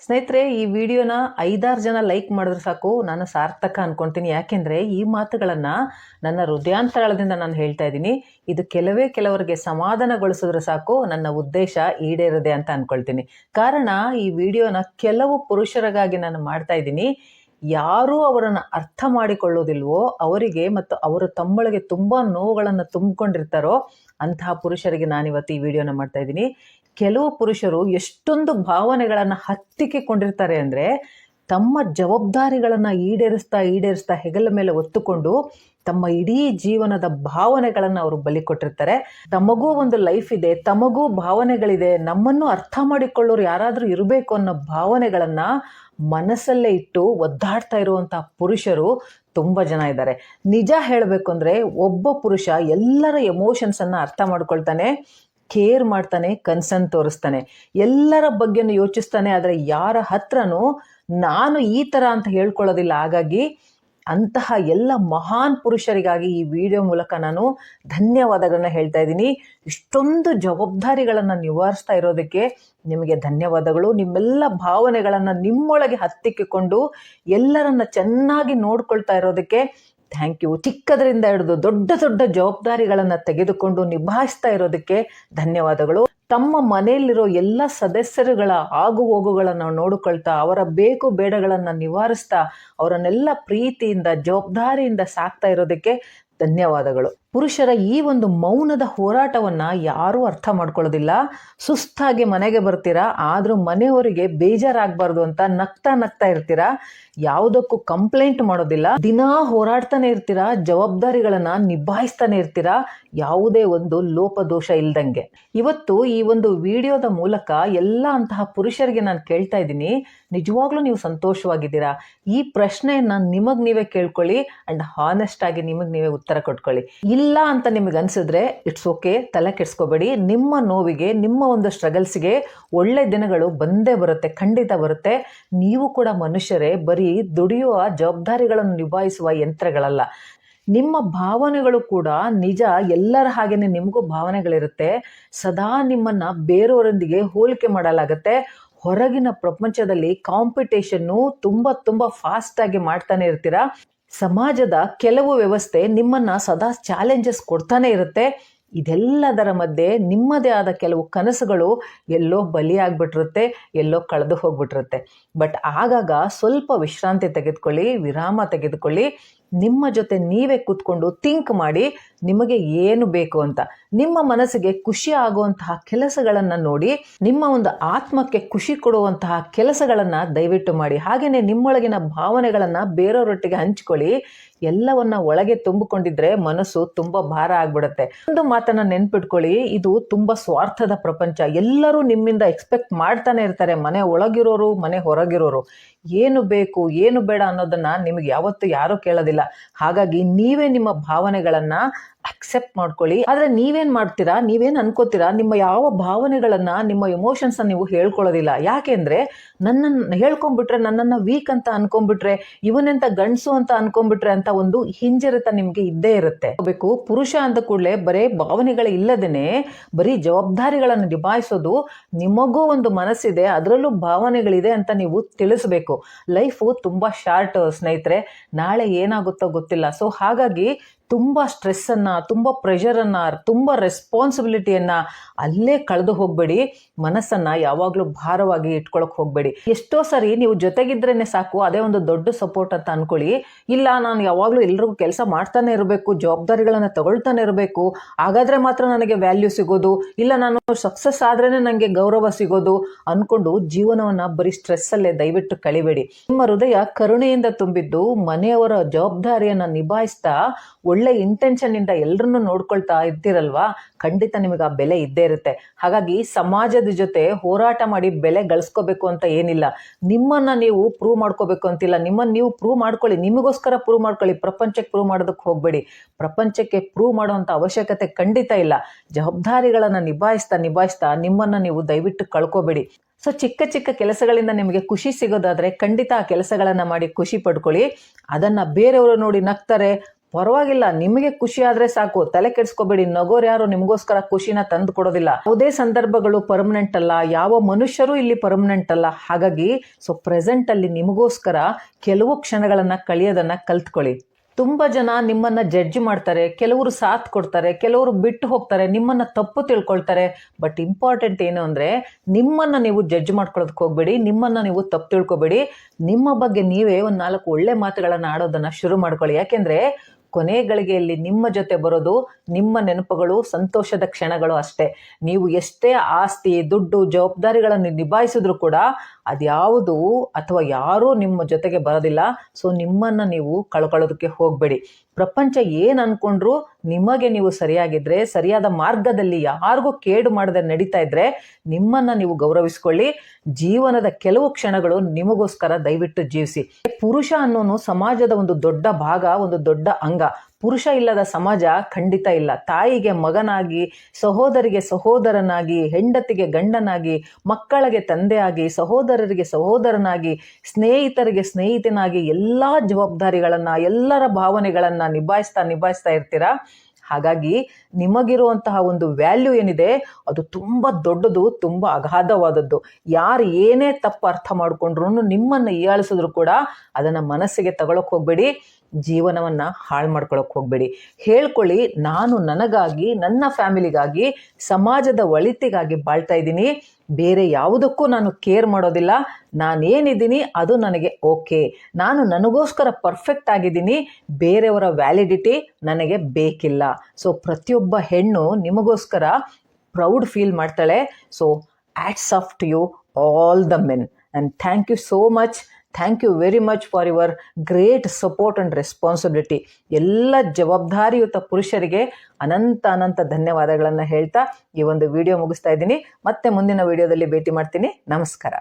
ಸ್ನೇಹಿತರೆ, ಈ ವಿಡಿಯೋನ 5-6 ಜನ ಲೈಕ್ ಮಾಡಿದ್ರೆ ಸಾಕು, ನಾನು ಸಾರ್ಥಕ ಅನ್ಕೊಂತೀನಿ. ಯಾಕೆಂದರೆ ಈ ಮಾತುಗಳನ್ನು ನನ್ನ ಹೃದಯಾಂತರಾಳದಿಂದ ನಾನು ಹೇಳ್ತಾ ಇದ್ದೀನಿ. ಇದು ಕೆಲವರಿಗೆ ಸಮಾಧಾನಗೊಳಿಸಿದ್ರೆ ಸಾಕು, ನನ್ನ ಉದ್ದೇಶ ಈಡೇರಿದೆ ಅಂತ ಅನ್ಕೊಳ್ತೀನಿ. ಕಾರಣ, ಈ ವಿಡಿಯೋನ ಕೆಲವು ಪುರುಷರಿಗಾಗಿ ನಾನು ಮಾಡ್ತಾ ಇದ್ದೀನಿ. ಯಾರೂ ಅವರನ್ನು ಅರ್ಥ ಮಾಡಿಕೊಳ್ಳೋದಿಲ್ವೋ ಅವರಿಗೆ ಮತ್ತು ಅವರು ತಮ್ಮೊಳಗೆ ತುಂಬ ನೋವುಗಳನ್ನು ತುಂಬಿಕೊಂಡಿರ್ತಾರೋ ಅಂತಹ ಪುರುಷರಿಗೆ ನಾನಿವತ್ತು ಈ ವಿಡಿಯೋನ ಮಾಡ್ತಾ ಇದ್ದೀನಿ. ಕೆಲವು ಪುರುಷರು ಎಷ್ಟೊಂದು ಭಾವನೆಗಳನ್ನು ಹತ್ತಿಕ್ಕಿಕೊಂಡಿರ್ತಾರೆ ಅಂದರೆ, ತಮ್ಮ ಜವಾಬ್ದಾರಿಗಳನ್ನು ಈಡೇರಿಸ್ತಾ ಹೆಗಲ ಮೇಲೆ ಒತ್ತುಕೊಂಡು ತಮ್ಮ ಇಡೀ ಜೀವನದ ಭಾವನೆಗಳನ್ನು ಅವರು ಬಲಿ ಕೊಟ್ಟಿರ್ತಾರೆ. ತಮಗೂ ಒಂದು ಲೈಫ್ ಇದೆ, ತಮಗೂ ಭಾವನೆಗಳಿದೆ, ನಮ್ಮನ್ನು ಅರ್ಥ ಮಾಡಿಕೊಳ್ಳೋರು ಯಾರಾದರೂ ಇರಬೇಕು ಅನ್ನೋ ಭಾವನೆಗಳನ್ನು ಮನಸ್ಸಲ್ಲೇ ಇಟ್ಟು ಒದ್ದಾಡ್ತಾ ಇರುವಂಥ ಪುರುಷರು ತುಂಬ ಜನ ಇದ್ದಾರೆ. ನಿಜ ಹೇಳಬೇಕು ಅಂದರೆ, ಒಬ್ಬ ಪುರುಷ ಎಲ್ಲರ ಎಮೋಷನ್ಸನ್ನು ಅರ್ಥ ಮಾಡ್ಕೊಳ್ತಾನೆ, ಕೇರ್ ಮಾಡ್ತಾನೆ, ಕನ್ಸರ್ನ್ ತೋರಿಸ್ತಾನೆ, ಎಲ್ಲರ ಬಗ್ಗೆನೂ ಯೋಚಿಸ್ತಾನೆ. ಆದರೆ ಯಾರ ಹತ್ರನೂ ನಾನು ಈ ಥರ ಅಂತ ಹೇಳ್ಕೊಳ್ಳೋದಿಲ್ಲ. ಹಾಗಾಗಿ ಅಂತಹ ಎಲ್ಲ ಮಹಾನ್ ಪುರುಷರಿಗಾಗಿ ಈ ವಿಡಿಯೋ ಮೂಲಕ ನಾನು ಧನ್ಯವಾದಗಳನ್ನ ಹೇಳ್ತಾ ಇದ್ದೀನಿ. ಇಷ್ಟೊಂದು ಜವಾಬ್ದಾರಿಗಳನ್ನು ನಿವಾರಿಸ್ತಾ ಇರೋದಕ್ಕೆ ನಿಮಗೆ ಧನ್ಯವಾದಗಳು. ನಿಮ್ಮೆಲ್ಲ ಭಾವನೆಗಳನ್ನು ನಿಮ್ಮೊಳಗೆ ಹತ್ತಿಕ್ಕಿಕೊಂಡು ಎಲ್ಲರನ್ನ ಚೆನ್ನಾಗಿ ನೋಡ್ಕೊಳ್ತಾ ಇರೋದಕ್ಕೆ ಥ್ಯಾಂಕ್ ಯು. ಚಿಕ್ಕದರಿಂದ ಹಿಡಿದು ದೊಡ್ಡ ಜವಾಬ್ದಾರಿಗಳನ್ನು ತೆಗೆದುಕೊಂಡು ನಿಭಾಯಿಸ್ತಾ ಇರೋದಕ್ಕೆ ಧನ್ಯವಾದಗಳು. ತಮ್ಮ ಮನೆಯಲ್ಲಿರೋ ಎಲ್ಲ ಸದಸ್ಯರುಗಳ ಆಗು ಹೋಗುಗಳನ್ನು ನೋಡಿಕೊಳ್ತಾ, ಅವರ ಬೇಕು ಬೇಡಗಳನ್ನು ನಿವಾರಿಸ್ತಾ, ಅವರನ್ನೆಲ್ಲ ಪ್ರೀತಿಯಿಂದ ಜವಾಬ್ದಾರಿಯಿಂದ ಸಾಕ್ತಾ ಇರೋದಕ್ಕೆ ಧನ್ಯವಾದಗಳು. ಪುರುಷರ ಈ ಒಂದು ಮೌನದ ಹೋರಾಟವನ್ನ ಯಾರೂ ಅರ್ಥ ಮಾಡ್ಕೊಳ್ಳೋದಿಲ್ಲ. ಸುಸ್ತಾಗಿ ಮನೆಗೆ ಬರ್ತೀರಾ, ಆದ್ರೂ ಮನೆಯವರಿಗೆ ಬೇಜಾರಾಗಬಾರ್ದು ಅಂತ ನಗ್ತಾ ಇರ್ತೀರಾ, ಯಾವುದಕ್ಕೂ ಕಂಪ್ಲೇಂಟ್ ಮಾಡೋದಿಲ್ಲ, ದಿನಾ ಹೋರಾಡ್ತಾನೆ ಇರ್ತೀರಾ, ಜವಾಬ್ದಾರಿಗಳನ್ನ ನಿಭಾಯಿಸ್ತಾನೆ ಇರ್ತೀರಾ, ಯಾವುದೇ ಒಂದು ಲೋಪದೋಷ ಇಲ್ದಂಗೆ. ಇವತ್ತು ಈ ಒಂದು ವಿಡಿಯೋದ ಮೂಲಕ ಎಲ್ಲ ಅಂತಹ ಪುರುಷರಿಗೆ ನಾನು ಕೇಳ್ತಾ ಇದ್ದೀನಿ, ನಿಜವಾಗ್ಲೂ ನೀವು ಸಂತೋಷವಾಗಿದ್ದೀರಾ? ಈ ಪ್ರಶ್ನೆಯನ್ನ ನಿಮಗ್ ನೀವೇ ಕೇಳ್ಕೊಳ್ಳಿ ಅಂಡ್ ಹಾನೆಸ್ಟ್ ಆಗಿ ನಿಮಗ್ ನೀವೇ ಉತ್ತರ ಕೊಟ್ಕೊಳ್ಳಿ. ಇಲ್ಲ ಅಂತ ನಿಮಗೆ ಅನ್ಸಿದ್ರೆ ಇಟ್ಸ್ ಓಕೆ, ತಲೆ ಕೆಡ್ಸ್ಕೋಬೇಡಿ. ನಿಮ್ಮ ನೋವಿಗೆ, ನಿಮ್ಮ ಒಂದು ಸ್ಟ್ರಗಲ್ಸ್ಗೆ ಒಳ್ಳೆ ದಿನಗಳು ಬಂದೇ ಬರುತ್ತೆ, ಖಂಡಿತ ಬರುತ್ತೆ. ನೀವು ಕೂಡ ಮನುಷ್ಯರೇ, ಬರೀ ದುಡಿಯುವ ಜವಾಬ್ದಾರಿಗಳನ್ನು ನಿಭಾಯಿಸುವ ಯಂತ್ರಗಳಲ್ಲ. ನಿಮ್ಮ ಭಾವನೆಗಳು ಕೂಡ ನಿಜ, ಎಲ್ಲರ ಹಾಗೇನೆ ನಿಮಗೂ ಭಾವನೆಗಳಿರುತ್ತೆ. ಸದಾ ನಿಮ್ಮನ್ನ ಬೇರೆಯವರೊಂದಿಗೆ ಹೋಲಿಕೆ ಮಾಡಲಾಗತ್ತೆ. ಹೊರಗಿನ ಪ್ರಪಂಚದಲ್ಲಿ ಕಾಂಪಿಟೇಷನ್ನು ತುಂಬ ಫಾಸ್ಟ್ ಆಗಿ ಮಾಡ್ತಾನೆ ಇರ್ತೀರಾ. ಸಮಾಜದ ಕೆಲವು ವ್ಯವಸ್ಥೆ ನಿಮ್ಮನ್ನ ಸದಾ ಚಾಲೆಂಜಸ್ ಕೊಡ್ತಾನೆ ಇರುತ್ತೆ. ಇದೆಲ್ಲದರ ಮಧ್ಯೆ ನಿಮ್ಮದೇ ಆದ ಕೆಲವು ಕನಸುಗಳು ಎಲ್ಲೋ ಬಲಿಯಾಗ್ಬಿಟ್ಟಿರುತ್ತೆ, ಎಲ್ಲೋ ಕಳೆದು ಹೋಗ್ಬಿಟ್ಟಿರುತ್ತೆ. ಬಟ್ ಆಗಾಗ ಸ್ವಲ್ಪ ವಿಶ್ರಾಂತಿ ತೆಗೆದುಕೊಳ್ಳಿ, ವಿರಾಮ ತೆಗೆದುಕೊಳ್ಳಿ. ನಿಮ್ಮ ಜೊತೆ ನೀವೇ ಕೂತ್ಕೊಂಡು ಥಿಂಕ್ ಮಾಡಿ, ನಿಮಗೆ ಏನು ಬೇಕು ಅಂತ. ನಿಮ್ಮ ಮನಸ್ಸಿಗೆ ಖುಷಿ ಆಗುವಂತಹ ಕೆಲಸಗಳನ್ನು ನೋಡಿ, ನಿಮ್ಮ ಒಂದು ಆತ್ಮಕ್ಕೆ ಖುಷಿ ಕೊಡುವಂತಹ ಕೆಲಸಗಳನ್ನು ದಯವಿಟ್ಟು ಮಾಡಿ. ಹಾಗೆಯೇ ನಿಮ್ಮೊಳಗಿನ ಭಾವನೆಗಳನ್ನು ಬೇರೆಯವರೊಟ್ಟಿಗೆ ಹಂಚಿಕೊಳ್ಳಿ. ಎಲ್ಲವನ್ನ ಒಳಗೆ ತುಂಬಿಕೊಂಡಿದ್ರೆ ಮನಸ್ಸು ತುಂಬ ಭಾರ ಆಗ್ಬಿಡುತ್ತೆ. ಒಂದು ಮಾತನ್ನ ನೆನ್ಪಿಟ್ಕೊಳ್ಳಿ, ಇದು ತುಂಬ ಸ್ವಾರ್ಥದ ಪ್ರಪಂಚ. ಎಲ್ಲರೂ ನಿಮ್ಮಿಂದ ಎಕ್ಸ್ಪೆಕ್ಟ್ ಮಾಡ್ತಾನೆ ಇರ್ತಾರೆ, ಮನೆ ಒಳಗಿರೋರು, ಮನೆ ಹೊರಗಿರೋರು. ಏನು ಬೇಕು ಏನು ಬೇಡ ಅನ್ನೋದನ್ನ ನಿಮಗೆ ಯಾವತ್ತೂ ಯಾರೂ ಕೇಳೋದಿಲ್ಲ. ಹಾಗಾಗಿ ನೀವೇ ನಿಮ್ಮ ಭಾವನೆಗಳನ್ನ ಅಕ್ಸೆಪ್ಟ್ ಮಾಡ್ಕೊಳ್ಳಿ. ಆದ್ರೆ ನೀವೇನ್ ಮಾಡ್ತೀರಾ, ನೀವೇನ್ ಅನ್ಕೋತೀರಾ, ನಿಮ್ಮ ಯಾವ ಭಾವನೆಗಳನ್ನ, ನಿಮ್ಮ ಎಮೋಷನ್ಸ್ ನೀವು ಹೇಳ್ಕೊಳ್ಳೋದಿಲ್ಲ. ಯಾಕೆಂದ್ರೆ ನನ್ನನ್ನು ಹೇಳ್ಕೊಂಡ್ಬಿಟ್ರೆ, ನನ್ನನ್ನ ವೀಕ್ ಅಂತ ಅನ್ಕೊಂಡ್ಬಿಟ್ರೆ, ಇವನೆಂತ ಗಂಡಸು ಅಂತ ಅನ್ಕೊಂಡ್ಬಿಟ್ರೆ ಅಂತ ಒಂದು ಹಿಂಜರಿತ ನಿಮ್ಗೆ ಇದ್ದೇ ಇರುತ್ತೆ. ಬೇಕು ಪುರುಷ ಅಂದ ಕೂಡಲೇ ಬರೇ ಭಾವನೆಗಳೇ ಇಲ್ಲದೇನೆ ಬರೀ ಜವಾಬ್ದಾರಿಗಳನ್ನು ನಿಭಾಯಿಸೋದು. ನಿಮಗೂ ಒಂದು ಮನಸ್ಸಿದೆ, ಅದರಲ್ಲೂ ಭಾವನೆಗಳಿದೆ ಅಂತ ನೀವು ತಿಳಿಸ್ಬೇಕು. ಲೈಫು ತುಂಬಾ ಶಾರ್ಟ್ ಸ್ನೇಹಿತರೆ, ನಾಳೆ ಏನಾಗುತ್ತೋ ಗೊತ್ತಿಲ್ಲ. ಸೊ ಹಾಗಾಗಿ ತುಂಬ ಸ್ಟ್ರೆಸ್ಸನ್ನು, ತುಂಬ ಪ್ರೆಷರನ್ನು, ತುಂಬ ರೆಸ್ಪಾನ್ಸಿಬಿಲಿಟಿಯನ್ನು ಅಲ್ಲೇ ಕಳೆದು ಹೋಗಬೇಡಿ. ಮನಸ್ಸನ್ನು ಯಾವಾಗಲೂ ಭಾರವಾಗಿ ಇಟ್ಕೊಳಕ್ಕೆ ಹೋಗಬೇಡಿ. ಎಷ್ಟೋ ಸರಿ ನೀವು ಜೊತೆಗಿದ್ರೇ ಸಾಕು, ಅದೇ ಒಂದು ದೊಡ್ಡ ಸಪೋರ್ಟ್ ಅಂತ ಅನ್ಕೊಳ್ಳಿ. ಇಲ್ಲ, ನಾನು ಯಾವಾಗಲೂ ಎಲ್ರಿಗೂ ಕೆಲಸ ಮಾಡ್ತಾನೆ ಇರಬೇಕು, ಜವಾಬ್ದಾರಿಗಳನ್ನು ತಗೊಳ್ತಾನೆ ಇರಬೇಕು, ಹಾಗಾದರೆ ಮಾತ್ರ ನನಗೆ ವ್ಯಾಲ್ಯೂ ಸಿಗೋದು, ಇಲ್ಲ ನಾನು ಸಕ್ಸಸ್ ಆದ್ರೇ ನನಗೆ ಗೌರವ ಸಿಗೋದು ಅನ್ಕೊಂಡು ಜೀವನವನ್ನು ಬರೀ ಸ್ಟ್ರೆಸ್ಸಲ್ಲೇ ದಯವಿಟ್ಟು ಕಳಿಬೇಡಿ. ನಿಮ್ಮ ಹೃದಯ ಕರುಣೆಯಿಂದ ತುಂಬಿದ್ದು, ಮನೆಯವರ ಜವಾಬ್ದಾರಿಯನ್ನು ನಿಭಾಯಿಸ್ತಾ ಒಳ್ಳೆ ಇಂಟೆನ್ಷನ್ ಇಂದ ಎಲ್ಲರನ್ನು ನೋಡ್ಕೊಳ್ತಾ ಇರ್ತೀರಲ್ವಾ, ಖಂಡಿತ ನಿಮಗೆ ಆ ಬೆಲೆ ಇದ್ದೇ ಇರುತ್ತೆ. ಹಾಗಾಗಿ ಸಮಾಜದ ಜೊತೆ ಹೋರಾಟ ಮಾಡಿ ಬೆಲೆ ಗಳಿಸ್ಕೋಬೇಕು ಅಂತ ಏನಿಲ್ಲ. ನಿಮ್ಮನ್ನ ನೀವು ಪ್ರೂವ್ ಮಾಡ್ಕೋಬೇಕು ಅಂತಿಲ್ಲ. ನಿಮ್ಮನ್ನ ನೀವು ಪ್ರೂವ್ ಮಾಡ್ಕೊಳ್ಳಿ, ನಿಮಗೋಸ್ಕರ ಪ್ರೂವ್ ಮಾಡ್ಕೊಳ್ಳಿ. ಪ್ರಪಂಚಕ್ಕೆ ಪ್ರೂವ್ ಮಾಡೋದಕ್ಕೆ ಹೋಗ್ಬೇಡಿ. ಪ್ರಪಂಚಕ್ಕೆ ಪ್ರೂವ್ ಮಾಡುವಂತ ಅವಶ್ಯಕತೆ ಖಂಡಿತ ಇಲ್ಲ. ಜವಾಬ್ದಾರಿಗಳನ್ನ ನಿಭಾಯಿಸ್ತಾ ನಿಮ್ಮನ್ನ ನೀವು ದಯವಿಟ್ಟು ಕಳ್ಕೋಬೇಡಿ. ಸೊ ಚಿಕ್ಕ ಕೆಲಸಗಳಿಂದ ನಿಮಗೆ ಖುಷಿ ಸಿಗೋದಾದ್ರೆ ಖಂಡಿತ ಆ ಕೆಲಸಗಳನ್ನ ಮಾಡಿ ಖುಷಿ ಪಡ್ಕೊಳ್ಳಿ. ಅದನ್ನ ಬೇರೆಯವರು ನೋಡಿ ನಗ್ತಾರೆ, ಪರವಾಗಿಲ್ಲ, ನಿಮಗೆ ಖುಷಿ ಆದ್ರೆ ಸಾಕು, ತಲೆ ಕೆಡಿಸ್ಕೋಬೇಡಿ. ನಗೋರು ಯಾರು ನಿಮಗೋಸ್ಕರ ಖುಷಿನ ತಂದು ಕೊಡೋದಿಲ್ಲ. ಯಾವುದೇ ಸಂದರ್ಭಗಳು ಪರ್ಮನೆಂಟ್ ಅಲ್ಲ, ಯಾವ ಮನುಷ್ಯರು ಇಲ್ಲಿ ಪರ್ಮನೆಂಟ್ ಅಲ್ಲ. ಹಾಗಾಗಿ ಪ್ರೆಸೆಂಟ್ ಅಲ್ಲಿ ನಿಮಗೋಸ್ಕರ ಕೆಲವು ಕ್ಷಣಗಳನ್ನ ಕಳೆಯೋದನ್ನ ಕಲ್ತ್ಕೊಳ್ಳಿ. ತುಂಬ ಜನ ನಿಮ್ಮನ್ನು ಜಡ್ಜ್ ಮಾಡ್ತಾರೆ, ಕೆಲವರು ಸಾಥ್ ಕೊಡ್ತಾರೆ, ಕೆಲವರು ಬಿಟ್ಟು ಹೋಗ್ತಾರೆ, ನಿಮ್ಮನ್ನು ತಪ್ಪು ತಿಳ್ಕೊಳ್ತಾರೆ. ಬಟ್ ಇಂಪಾರ್ಟೆಂಟ್ ಏನು ಅಂದರೆ, ನಿಮ್ಮನ್ನು ನೀವು ಜಡ್ಜ್ ಮಾಡ್ಕೊಳ್ಳೋದಕ್ಕೆ ಹೋಗಬೇಡಿ, ನಿಮ್ಮನ್ನು ನೀವು ತಪ್ಪು ತಿಳ್ಕೊಬೇಡಿ. ನಿಮ್ಮ ಬಗ್ಗೆ ನೀವೇ ಒಂದು 4 ಒಳ್ಳೆ ಮಾತುಗಳನ್ನು ಆಡೋದನ್ನು ಶುರು ಮಾಡ್ಕೊಳ್ಳಿ. ಯಾಕೆಂದರೆ ಕೊನೆ ಗಳಿಗೆಯಲ್ಲಿ ನಿಮ್ಮ ಜೊತೆ ಬರೋದು ನಿಮ್ಮ ನೆನಪುಗಳು, ಸಂತೋಷದ ಕ್ಷಣಗಳು ಅಷ್ಟೇ. ನೀವು ಎಷ್ಟೇ ಆಸ್ತಿ, ದುಡ್ಡು, ಜವಾಬ್ದಾರಿಗಳನ್ನು ನಿಭಾಯಿಸಿದ್ರು ಕೂಡ ಅದ್ಯಾವುದು ಅಥವಾ ಯಾರೂ ನಿಮ್ಮ ಜೊತೆಗೆ ಬರೋದಿಲ್ಲ. ನಿಮ್ಮನ್ನು ನೀವು ಕಳ್ಕೊಳ್ಳೋದಕ್ಕೆ ಹೋಗಬೇಡಿ. ಪ್ರಪಂಚ ಏನು ಅನ್ಕೊಂಡ್ರು ನಿಮಗೆ ನೀವು ಸರಿಯಾಗಿದ್ರೆ, ಸರಿಯಾದ ಮಾರ್ಗದಲ್ಲಿ ಯಾರಿಗೂ ಕೇಡು ಮಾಡದೆ ನಡೀತಾ ಇದ್ರೆ ನಿಮ್ಮನ್ನು ನೀವು ಗೌರವಿಸ್ಕೊಳ್ಳಿ. ಜೀವನದ ಕೆಲವು ಕ್ಷಣಗಳು ನಿಮಗೋಸ್ಕರ ದಯವಿಟ್ಟು ಜೀವಿಸಿ. ಪುರುಷ ಅನ್ನೋನು ಸಮಾಜದ ಒಂದು ದೊಡ್ಡ ಭಾಗ, ಒಂದು ದೊಡ್ಡ ಅಂಗ. ಪುರುಷ ಇಲ್ಲದ ಸಮಾಜ ಖಂಡಿತ ಇಲ್ಲ. ತಾಯಿಗೆ ಮಗನಾಗಿ, ಸಹೋದರಿಗೆ ಸಹೋದರನಾಗಿ, ಹೆಂಡತಿಗೆ ಗಂಡನಾಗಿ, ಮಕ್ಕಳಿಗೆ ತಂದೆಯಾಗಿ, ಸಹೋದರರಿಗೆ ಸಹೋದರನಾಗಿ, ಸ್ನೇಹಿತರಿಗೆ ಸ್ನೇಹಿತನಾಗಿ ಎಲ್ಲ ಜವಾಬ್ದಾರಿಗಳನ್ನು, ಎಲ್ಲರ ಭಾವನೆಗಳನ್ನು ನಿಭಾಯಿಸ್ತಾ ಇರ್ತೀರಾ. ಹಾಗಾಗಿ ನಿಮಗಿರುವಂತಹ ಒಂದು ವ್ಯಾಲ್ಯೂ ಏನಿದೆ ಅದು ತುಂಬ ದೊಡ್ಡದು, ತುಂಬ ಅಗಾಧವಾದದ್ದು. ಯಾರು ಏನೇ ತಪ್ಪು ಅರ್ಥ ಮಾಡ್ಕೊಂಡ್ರು, ನಿಮ್ಮನ್ನು ಹೀಯಾಳಿಸಿದ್ರು ಕೂಡ ಅದನ್ನು ಮನಸ್ಸಿಗೆ ತಗೊಳಕ್ ಹೋಗ್ಬೇಡಿ, ಜೀವನವನ್ನು ಹಾಳು ಮಾಡ್ಕೊಳಕ್ ಹೋಗ್ಬೇಡಿ. ಹೇಳ್ಕೊಳ್ಳಿ, ನಾನು ನನಗಾಗಿ, ನನ್ನ ಫ್ಯಾಮಿಲಿಗಾಗಿ, ಸಮಾಜದ ಒಳಿತಿಗಾಗಿ ಬಾಳ್ತಾ ಇದ್ದೀನಿ, ಬೇರೆ ಯಾವುದಕ್ಕೂ ನಾನು ಕೇರ್ ಮಾಡೋದಿಲ್ಲ. ನಾನೇನಿದ್ದೀನಿ ಅದು ನನಗೆ ಓಕೆ, ನಾನು ನನಗೋಸ್ಕರ ಪರ್ಫೆಕ್ಟ್ ಆಗಿದ್ದೀನಿ, ಬೇರೆಯವರ ವ್ಯಾಲಿಡಿಟಿ ನನಗೆ ಬೇಕಿಲ್ಲ. ಪ್ರತಿಯೊಬ್ಬ ಹೆಣ್ಣು ನಿಮಗೋಸ್ಕರ ಪ್ರೌಡ್ ಫೀಲ್ ಮಾಡ್ತಾಳೆ. Hats off to you all the men, and thank you so much. Thank you very much for your great support and responsibility. ಎಲ್ಲ ಜವಾಬ್ದಾರಿಯುತ ಪುರುಷರಿಗೆ ಅನಂತ ಧನ್ಯವಾದಗಳನ್ನು ಹೇಳ್ತಾ ಈ ಒಂದು ವಿಡಿಯೋ ಮುಗಿಸ್ತಾ ಇದ್ದೀನಿ. ಮತ್ತೆ ಮುಂದಿನ ವಿಡಿಯೋದಲ್ಲಿ ಭೇಟಿ ಮಾಡ್ತೀನಿ. ನಮಸ್ಕಾರ.